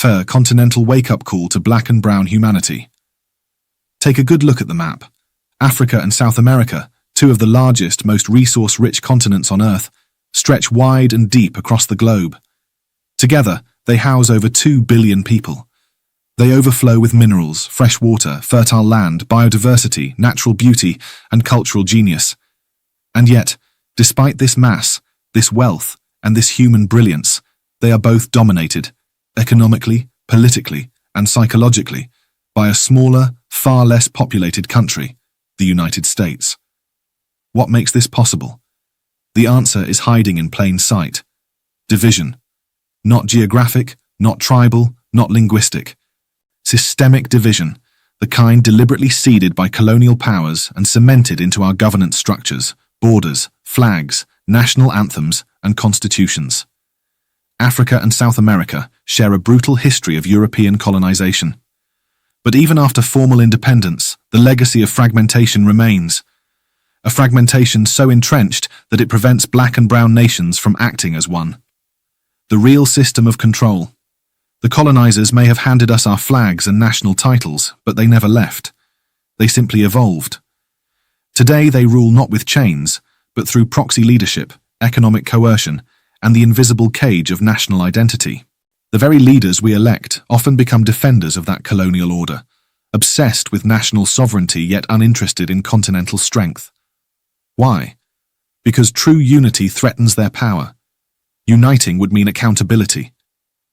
Continental wake-up call to black and brown humanity. Take a good look at the map. Africa and South America, two of the largest, most resource-rich continents on Earth, stretch wide and deep across the globe. Together, they house over 2 billion people. They overflow with minerals, fresh water, fertile land, biodiversity, natural beauty, and cultural genius. And yet, despite this mass, this wealth, and this human brilliance, they are both dominated, economically, politically, and psychologically, by a smaller, far less populated country, the United States. What makes this possible? The answer is hiding in plain sight. Division. Not geographic, not tribal, not linguistic. Systemic division, the kind deliberately seeded by colonial powers and cemented into our governance structures, borders, flags, national anthems, and constitutions. Africa and South America share a brutal history of European colonization. But even after formal independence, the legacy of fragmentation remains. A fragmentation so entrenched that it prevents black and brown nations from acting as one. The real system of control. The colonizers may have handed us our flags and national titles, but they never left. They simply evolved. Today they rule not with chains, but through proxy leadership, economic coercion, and the invisible cage of national identity. The very leaders we elect often become defenders of that colonial order, obsessed with national sovereignty yet uninterested in continental strength. Why? Because true unity threatens their power. Uniting would mean accountability.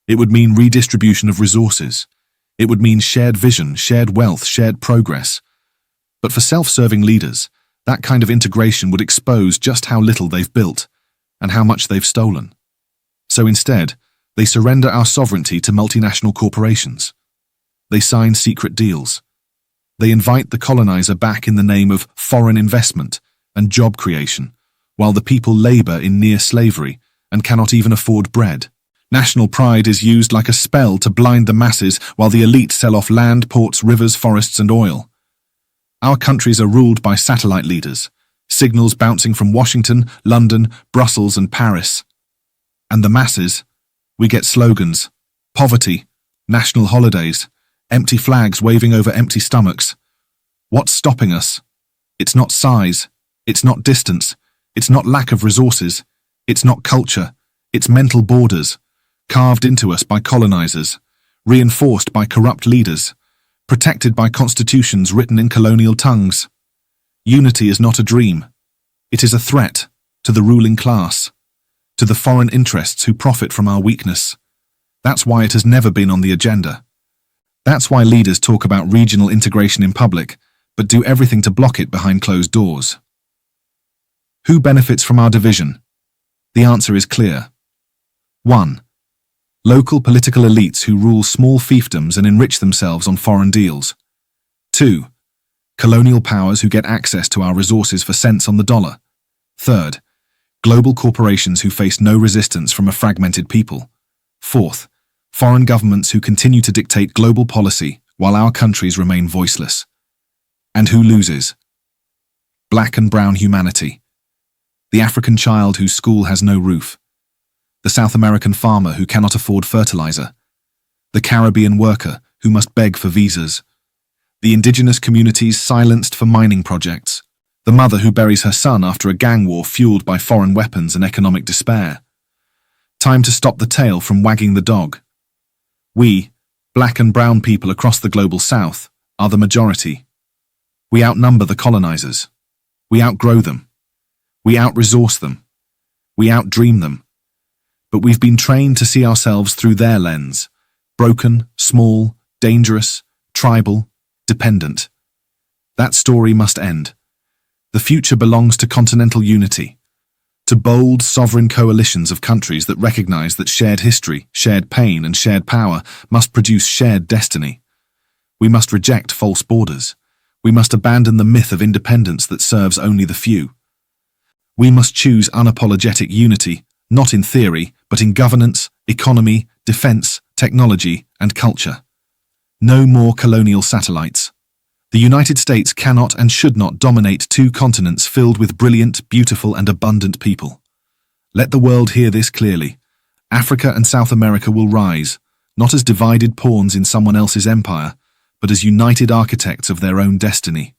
It would mean redistribution of resources. It would mean shared vision, shared wealth, shared progress. But for self-serving leaders, that kind of integration would expose just how little they've built and how much they've stolen. So instead, they surrender our sovereignty to multinational corporations. They sign secret deals. They invite the colonizer back in the name of foreign investment and job creation, while the people labor in near slavery and cannot even afford bread. National pride is used like a spell to blind the masses while the elite sell off land, ports, rivers, forests, and oil. Our countries are ruled by satellite leaders, signals bouncing from Washington, London, Brussels, and Paris. And the masses? We get slogans, poverty, national holidays, empty flags waving over empty stomachs. What's stopping us? It's not size, it's not distance, it's not lack of resources, it's not culture, it's mental borders, carved into us by colonizers, reinforced by corrupt leaders, protected by constitutions written in colonial tongues. Unity is not a dream. It is a threat to the ruling class, to the foreign interests who profit from our weakness. That's why it has never been on the agenda. That's why leaders talk about regional integration in public, but do everything to block it behind closed doors. Who benefits from our division? The answer is clear. 1. Local political elites who rule small fiefdoms and enrich themselves on foreign deals. 2. Colonial powers who get access to our resources for cents on the dollar. 3rd. Global corporations who face no resistance from a fragmented people. 4th. Foreign governments who continue to dictate global policy while our countries remain voiceless. And who loses? Black and brown humanity. The African child whose school has no roof. The South American farmer who cannot afford fertilizer. The Caribbean worker who must beg for visas. The indigenous communities silenced for mining projects. The mother who buries her son after a gang war fueled by foreign weapons and economic despair. Time to stop the tail from wagging the dog. We, black and brown people across the global south, are the majority. We outnumber the colonizers. We outgrow them. We out-resource them. We out-dream them. But we've been trained to see ourselves through their lens, broken, small, dangerous, tribal, dependent. That story must end. The future belongs to continental unity, to bold, sovereign coalitions of countries that recognize that shared history, shared pain, and shared power must produce shared destiny. We must reject false borders. We must abandon the myth of independence that serves only the few. We must choose unapologetic unity, not in theory, but in governance, economy, defense, technology, and culture. No more colonial satellites. The United States cannot and should not dominate two continents filled with brilliant, beautiful, and abundant people. Let the world hear this clearly. Africa and South America will rise, not as divided pawns in someone else's empire, but as united architects of their own destiny.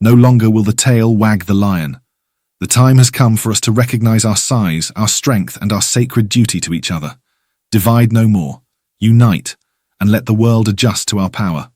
No longer will the tail wag the lion. The time has come for us to recognize our size, our strength, and our sacred duty to each other. Divide no more. Unite, and let the world adjust to our power.